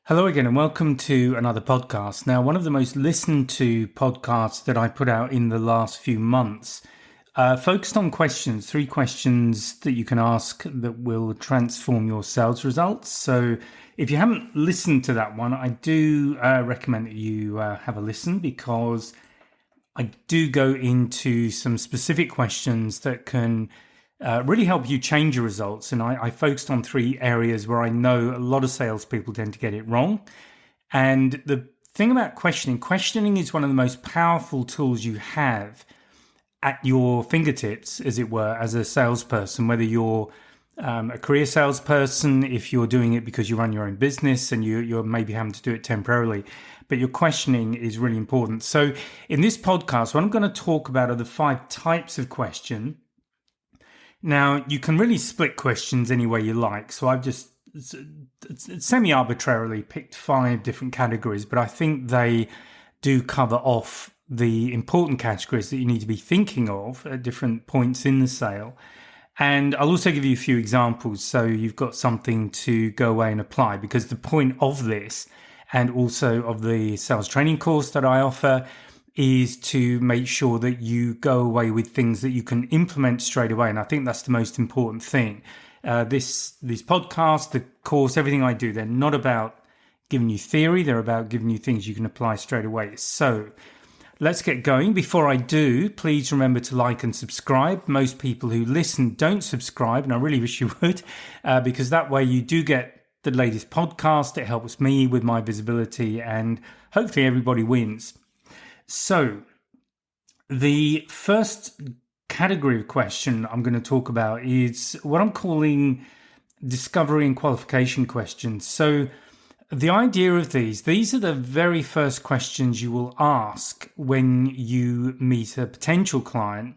Hello again, and welcome to another podcast. Now, one of the most listened to podcasts that I put out in the last few months focused on questions, 3 questions that you can ask that will transform your sales results. So if you haven't listened to that one, I do recommend that you have a listen, because I do go into some specific questions that can really help you change your results. And I focused on 3 areas where I know a lot of salespeople tend to get it wrong. And the thing about questioning is one of the most powerful tools you have at your fingertips, as it were, as a salesperson, whether you're a career salesperson, if you're doing it because you run your own business and you're maybe having to do it temporarily. But your questioning is really important. So in this podcast, what I'm going to talk about are the 5 types of question. Now, you can really split questions any way you like. So I've just semi-arbitrarily picked 5 different categories, but I think they do cover off the important categories that you need to be thinking of at different points in the sale. And I'll also give you a few examples so you've got something to go away and apply, because the point of this, and also of the sales training course that I offer, is to make sure that you go away with things that you can implement straight away. And I think that's the most important thing. This podcast, the course, everything I do, they're not about giving you theory. They're about giving you things you can apply straight away. So let's get going. Before I do, please remember to like and subscribe. Most people who listen don't subscribe, and I really wish you would, because that way you do get the latest podcast. It helps me with my visibility, and hopefully everybody wins. So the first category of question I'm going to talk about is what I'm calling discovery and qualification questions. So the idea of these are the very first questions you will ask when you meet a potential client.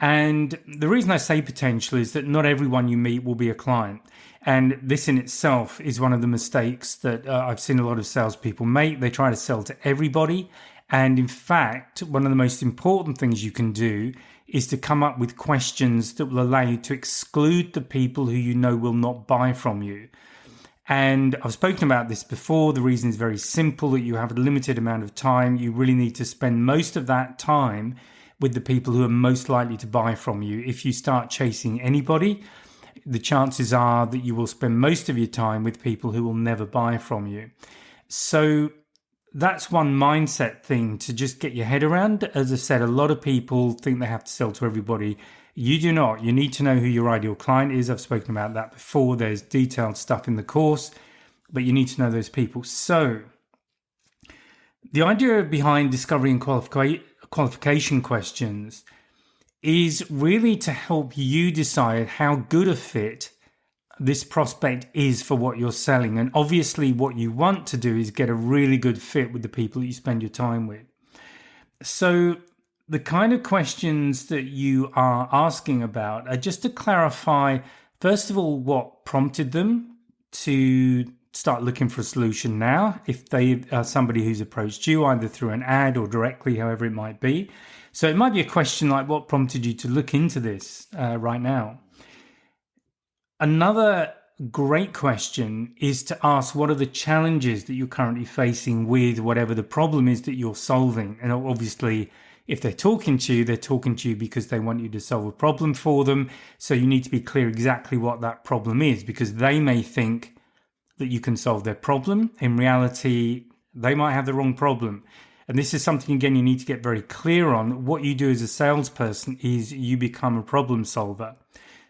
And the reason I say potential is that not everyone you meet will be a client. And this in itself is one of the mistakes that I've seen a lot of salespeople make. They try to sell to everybody. And in fact, one of the most important things you can do is to come up with questions that will allow you to exclude the people who you know will not buy from you. And I've spoken about this before. The reason is very simple, that you have a limited amount of time. You really need to spend most of that time with the people who are most likely to buy from you. If you start chasing anybody, the chances are that you will spend most of your time with people who will never buy from you. So that's one mindset thing to just get your head around. As I said, a lot of people think they have to sell to everybody. You do not. You need to know who your ideal client is. I've spoken about that before. There's detailed stuff in the course, but you need to know those people. So the idea behind discovery and qualification questions is really to help you decide how good a fit this prospect is for what you're selling. And obviously what you want to do is get a really good fit with the people that you spend your time with. So the kind of questions that you are asking about are just to clarify, first of all, what prompted them to start looking for a solution now, if they are somebody who's approached you either through an ad or directly, however it might be. So it might be a question like, what prompted you to look into this right now? Another great question is to ask, what are the challenges that you're currently facing with whatever the problem is that you're solving? And obviously, if they're talking to you because they want you to solve a problem for them. So you need to be clear exactly what that problem is, because they may think that you can solve their problem. In reality, they might have the wrong problem. And this is something, again, you need to get very clear on. What you do as a salesperson is you become a problem solver.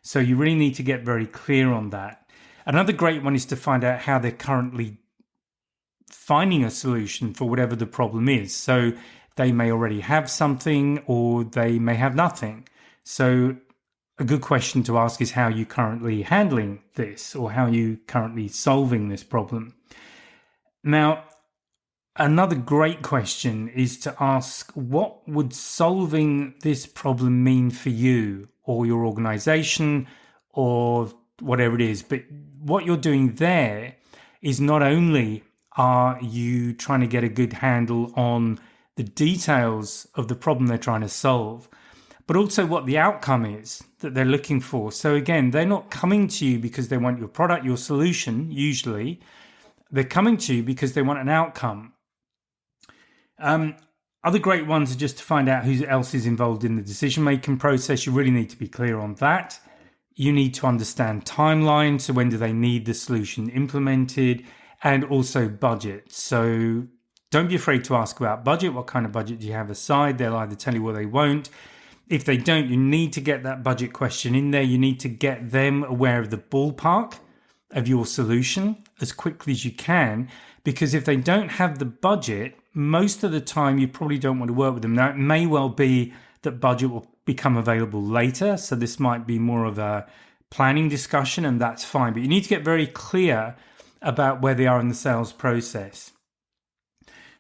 So you really need to get very clear on that. Another great one is to find out how they're currently finding a solution for whatever the problem is. So they may already have something, or they may have nothing. So a good question to ask is, how are you currently handling this, or how are you currently solving this problem? Now, another great question is to ask, what would solving this problem mean for you or your organization or whatever it is? But what you're doing there is not only are you trying to get a good handle on the details of the problem they're trying to solve, but also what the outcome is that they're looking for. So again, they're not coming to you because they want your product, your solution, usually. They're coming to you because they want an outcome. Other great ones are just to find out who else is involved in the decision-making process. You really need to be clear on that. You need to understand timelines. So when do they need the solution implemented? And also budget. So don't be afraid to ask about budget. What kind of budget do you have aside? They'll either tell you or they won't. If they don't, you need to get that budget question in there. You need to get them aware of the ballpark of your solution as quickly as you can, because if they don't have the budget, most of the time you probably don't want to work with them. Now, it may well be that budget will become available later, so this might be more of a planning discussion, and that's fine. But you need to get very clear about where they are in the sales process.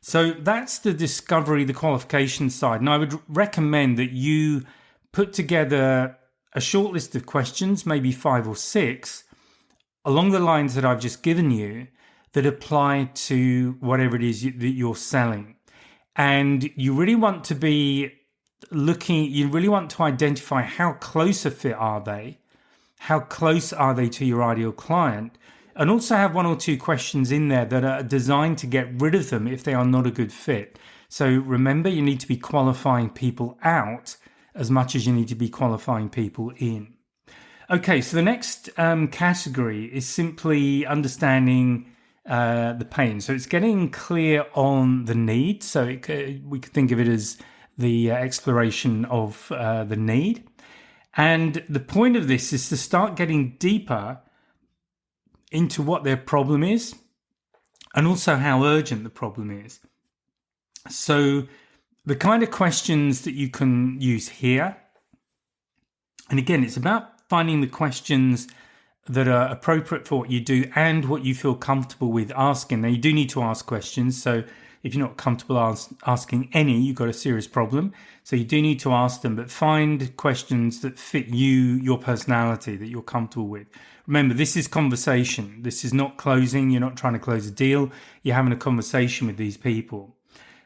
So that's the discovery, the qualification side. And I would recommend that you put together a short list of questions, maybe 5 or 6, along the lines that I've just given you, that apply to whatever it is that you're selling. And you really want to be you really want to identify how close a fit are they, how close are they to your ideal client, and also have 1 or 2 questions in there that are designed to get rid of them if they are not a good fit. So remember, you need to be qualifying people out as much as you need to be qualifying people in. Okay, so the next category is simply understanding the pain. So it's getting clear on the need. So we could think of it as the exploration of the need. And the point of this is to start getting deeper into what their problem is and also how urgent the problem is. So the kind of questions that you can use here, and again, it's about finding the questions that are appropriate for what you do and what you feel comfortable with asking. Now, you do need to ask questions. So if you're not comfortable asking any, you've got a serious problem. So you do need to ask them, but find questions that fit you, your personality, that you're comfortable with. Remember, this is conversation. This is not closing. You're not trying to close a deal. You're having a conversation with these people.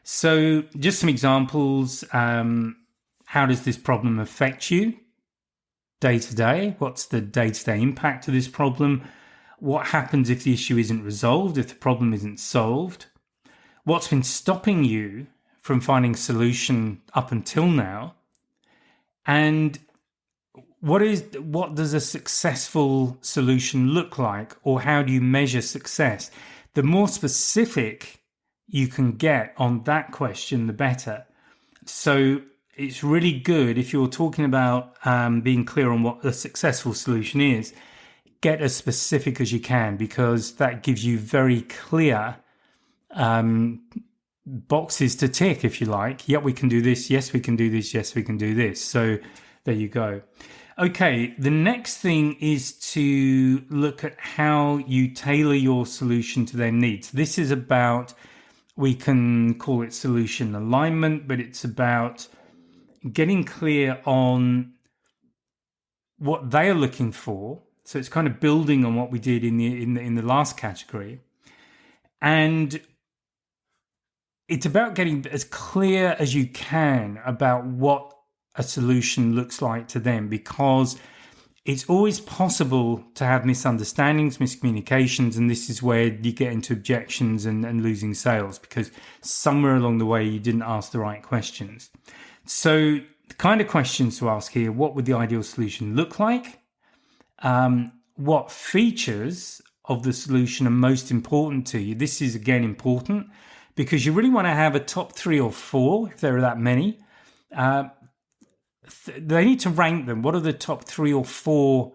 So just some examples. How does this problem affect you day to day? What's the day-to-day impact of this problem? What happens if the issue isn't resolved, if the problem isn't solved? What's been stopping you from finding a solution up until now? And what does a successful solution look like, or how do you measure success? The more specific you can get on that question, the better. So it's really good if you're talking about being clear on what the successful solution is, get as specific as you can, because that gives you very clear boxes to tick, if you like. Yep, we can do this. Yes, we can do this. Yes, we can do this. So there you go. Okay, the next thing is to look at how you tailor your solution to their needs. This is about, we can call it solution alignment, but it's about getting clear on what they are looking for. So it's kind of building on what we did in the last category. And it's about getting as clear as you can about what a solution looks like to them, because it's always possible to have misunderstandings, miscommunications, and this is where you get into objections and losing sales, because somewhere along the way you didn't ask the right questions. So the kind of questions to ask here: what would the ideal solution look like? What features of the solution are most important to you? This is, again, important because you really want to have a top 3 or 4, if there are that many. They need to rank them. What are the top 3 or 4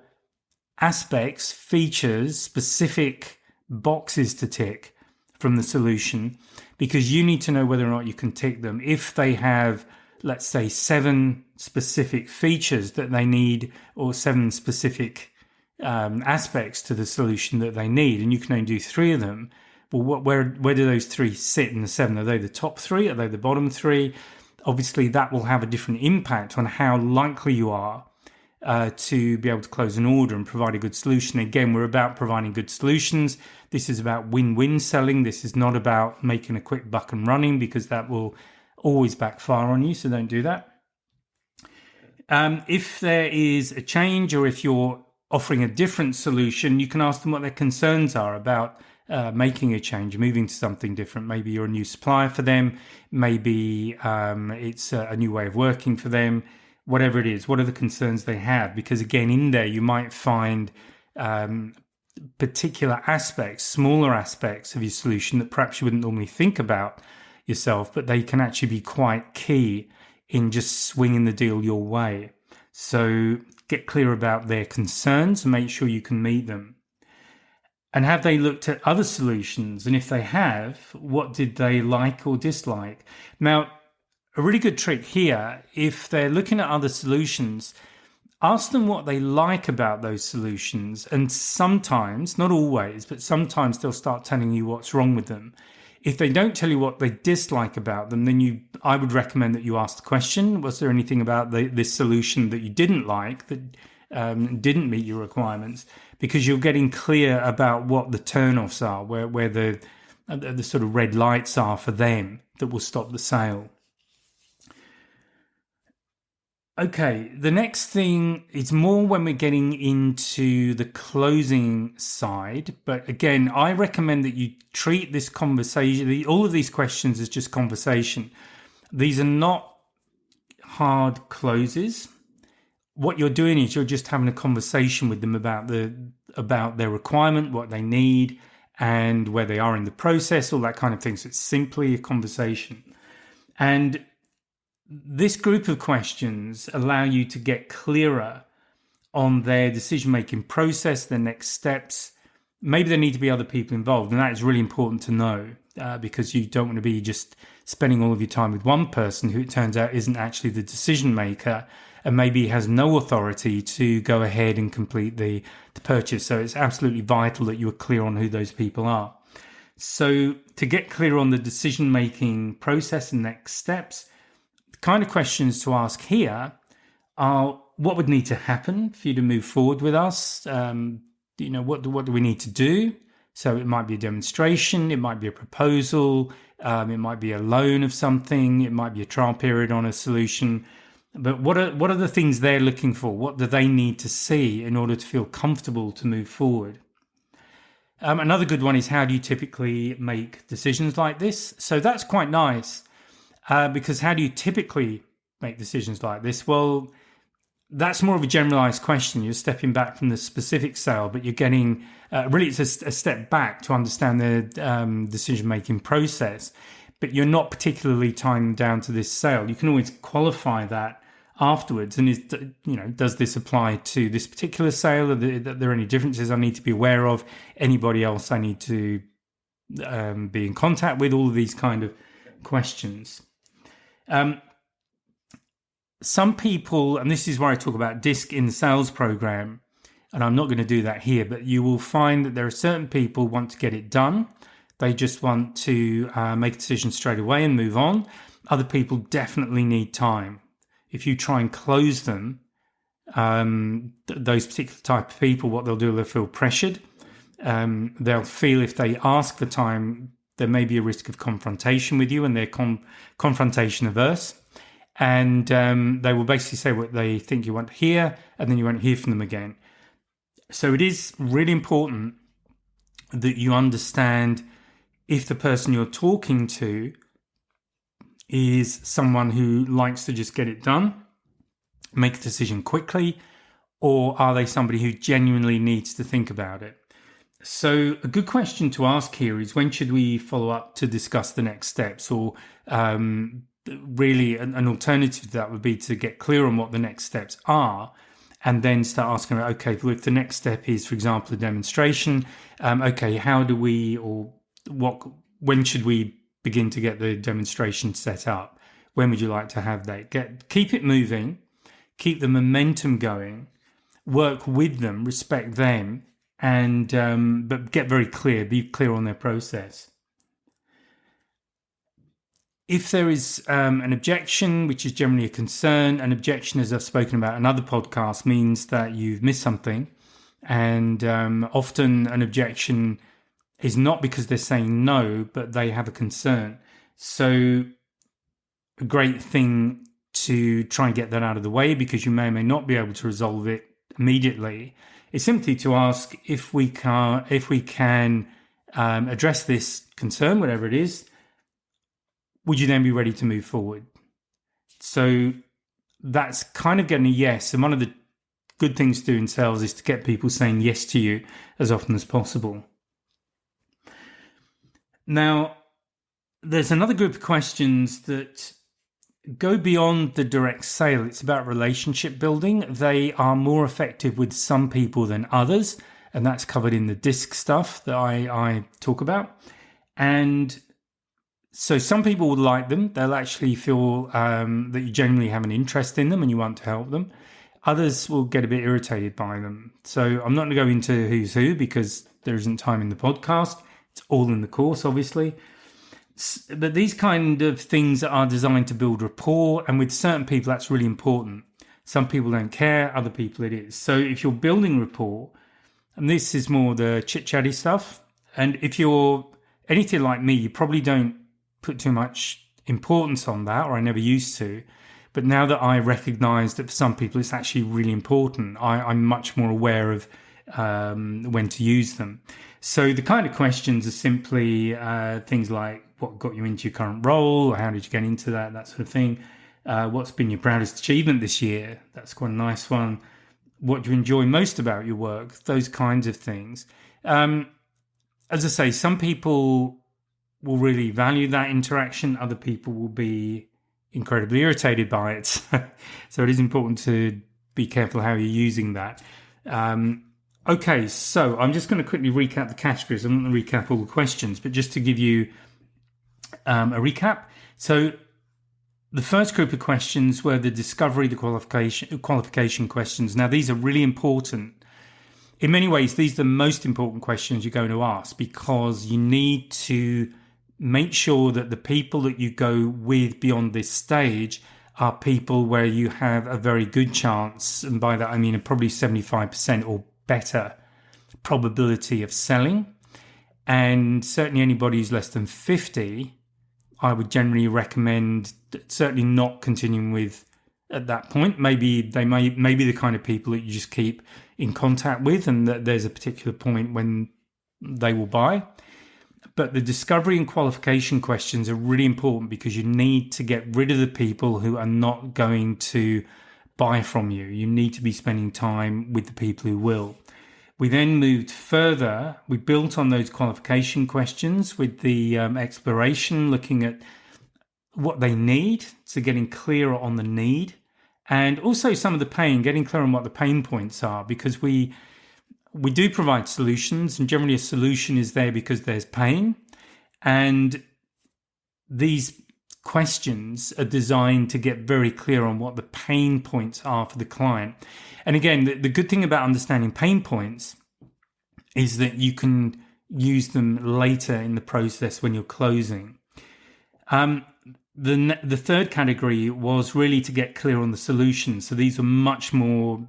aspects, features, specific boxes to tick from the solution? Because you need to know whether or not you can tick them. If they have, let's say, 7 specific features that they need, or 7 specific aspects to the solution that they need, and you can only do 3 of them, well, where do those 3 sit in the 7? Are they the top 3? Are they the bottom 3? Obviously, that will have a different impact on how likely you are to be able to close an order and provide a good solution. Again, we're about providing good solutions. This is about win-win selling. This is not about making a quick buck and running, because that will always backfire on you, so don't do that. If there is a change, or if you're offering a different solution, you can ask them what their concerns are about making a change, moving to something different. Maybe you're a new supplier for them. Maybe it's a new way of working for them. Whatever it is, what are the concerns they have? Because again, in there you might find particular aspects, smaller aspects of your solution that perhaps you wouldn't normally think about yourself, but they can actually be quite key in just swinging the deal your way. So get clear about their concerns and make sure you can meet them. And have they looked at other solutions? And if they have, what did they like or dislike? Now, a really good trick here, if they're looking at other solutions, ask them what they like about those solutions. And sometimes, not always, but sometimes they'll start telling you what's wrong with them. If they don't tell you what they dislike about them, then I would recommend that you ask the question, was there anything about this solution that you didn't like, that didn't meet your requirements? Because you're getting clear about what the turnoffs are, where the sort of red lights are for them that will stop the sale. Okay, the next thing is more when we're getting into the closing side. But again, I recommend that you treat this conversation, all of these questions, as just conversation. These are not hard closes. What you're doing is you're just having a conversation with them about their requirement, what they need, and where they are in the process, all that kind of thing. So it's simply a conversation. And this group of questions allow you to get clearer on their decision-making process, their next steps. Maybe there need to be other people involved, and that is really important to know because you don't want to be just spending all of your time with one person who it turns out isn't actually the decision maker and maybe has no authority to go ahead and complete the purchase. So it's absolutely vital that you are clear on who those people are. So to get clear on the decision-making process and next steps, kind of questions to ask here are, what would need to happen for you to move forward with us? What do we need to do? So it might be a demonstration, it might be a proposal, it might be a loan of something, it might be a trial period on a solution. But what are the things they're looking for? What do they need to see in order to feel comfortable to move forward? Another good one is, how do you typically make decisions like this? So that's quite nice. Because how do you typically make decisions like this? Well, that's more of a generalized question. You're stepping back from the specific sale, but you're getting really it's a step back to understand the decision-making process. But you're not particularly tying down to this sale. You can always qualify that afterwards. And does this apply to this particular sale? Are there any differences I need to be aware of? Anybody else I need to be in contact with? All of these kind of questions. Some people, and this is where I talk about DISC in the sales program, and I'm not going to do that here, but you will find that there are certain people who want to get it done. They just want to make a decision straight away and move on. Other people definitely need time. If you try and close them, those particular type of people, what they'll do, they'll feel pressured. They'll feel if they ask for time, there may be a risk of confrontation with you, and they're confrontation averse. And they will basically say what they think you want to hear, and then you won't hear from them again. So it is really important that you understand if the person you're talking to is someone who likes to just get it done, make a decision quickly, or are they somebody who genuinely needs to think about it? So a good question to ask here is, when should we follow up to discuss the next steps? Or really an alternative to that would be to get clear on what the next steps are and then start asking, okay, if the next step is, for example, a demonstration, okay, how do we, or when should we begin to get the demonstration set up? When would you like to have that? Keep it moving, keep the momentum going, work with them, respect them, and but get very clear, be clear on their process. If there is an objection, which is generally a concern, an objection, as I've spoken about in other podcasts, means that you've missed something. And often an objection is not because they're saying no, but they have a concern. So a great thing to try and get that out of the way, because you may or may not be able to resolve it immediately, is simply to ask if we can address this concern, whatever it is, would you then be ready to move forward? So that's kind of getting a yes. And one of the good things to do in sales is to get people saying yes to you as often as possible. Now, there's another group of questions that go beyond the direct sale. It's about relationship building. They are more effective with some people than others, and that's covered in the DISC stuff that I talk about. And so some people will like them. They'll actually feel that you genuinely have an interest in them and you want to help them. Others will get a bit irritated by them. So I'm not going to go into who's who because there isn't time in the podcast. It's all in the course, obviously. But these kind of things are designed to build rapport, and with certain people that's really important. Some people don't care, other people it is. So if you're building rapport, and this is more the chit-chatty stuff, and if you're anything like me, you probably don't put too much importance on that, or I never used to. But now that I recognize that for some people it's actually really important, I'm much more aware of when to use them. So the kind of questions are simply things like, what got you into your current role? Or how did you get into that sort of thing? What's been your proudest achievement this year? That's quite a nice one. What do you enjoy most about your work? Those kinds of things. As I say, some people will really value that interaction. Other people will be incredibly irritated by it. So it is important to be careful how you're using that. Okay, so I'm just going to quickly recap the categories. I'm not going to recap all the questions, but just to give you a recap. So the first group of questions were the discovery, the qualification questions. Now, these are really important. In many ways, these are the most important questions you're going to ask because you need to make sure that the people that you go with beyond this stage are people where you have a very good chance, and by that I mean a probably 75% or better probability of selling. And certainly anybody who's less than 50, I would generally recommend certainly not continuing with at that point. Maybe they may be the kind of people that you just keep in contact with, and that there's a particular point when they will buy. But the discovery and qualification questions are really important because you need to get rid of the people who are not going to buy from you. You need to be spending time with the people who will. We then moved further. We built on those qualification questions with the exploration, looking at what they need, so getting clearer on the need, and also some of the pain, getting clear on what the pain points are, because we do provide solutions, and generally a solution is there because there's pain. And these questions are designed to get very clear on what the pain points are for the client. And again, the good thing about understanding pain points is that you can use them later in the process when you're closing. The third category was really to get clear on the solution. So these are much more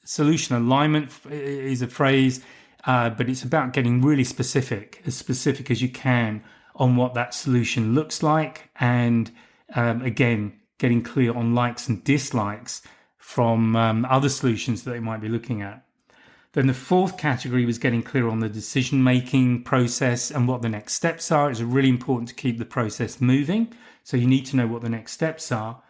solution alignment is a phrase, but it's about getting really specific as you can on what that solution looks like. And again, getting clear on likes and dislikes from other solutions that they might be looking at. Then the fourth category was getting clear on the decision-making process and what the next steps are. It's really important to keep the process moving. So you need to know what the next steps are.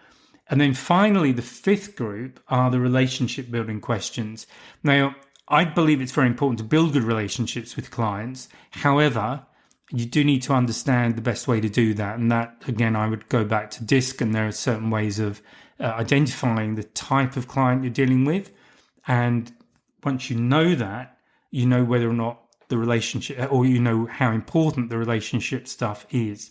And then finally, the fifth group are the relationship building questions. Now, I believe it's very important to build good relationships with clients. However, you do need to understand the best way to do that. And that, again, I would go back to DISC, and there are certain ways of identifying the type of client you're dealing with. And once you know that, you know whether or not the relationship, or you know how important the relationship stuff is.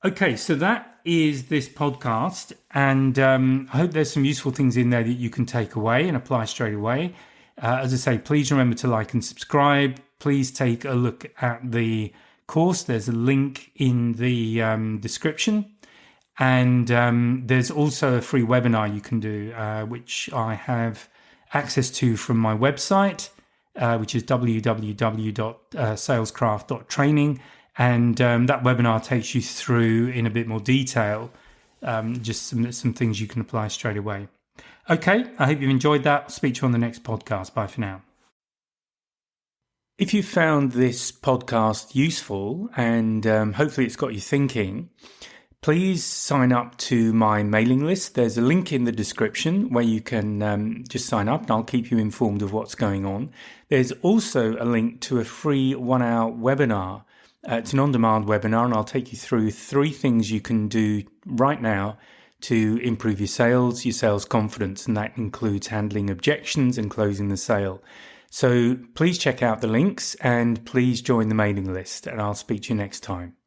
Okay, so that is this podcast, and I hope there's some useful things in there that you can take away and apply straight away. As I say, please remember to like and subscribe. Please take a look at the course. There's a link in the description, and there's also a free webinar you can do, which I have access to from my website, which is www.salescraft.training. And that webinar takes you through in a bit more detail, just some things you can apply straight away. Okay, I hope you've enjoyed that. I'll speak to you on the next podcast. Bye for now. If you found this podcast useful and hopefully it's got you thinking, please sign up to my mailing list. There's a link in the description where you can just sign up and I'll keep you informed of what's going on. There's also a link to a free 1-hour webinar. It's an on-demand webinar and I'll take you through 3 things you can do right now to improve your sales confidence, and that includes handling objections and closing the sale. So please check out the links and please join the mailing list, and I'll speak to you next time.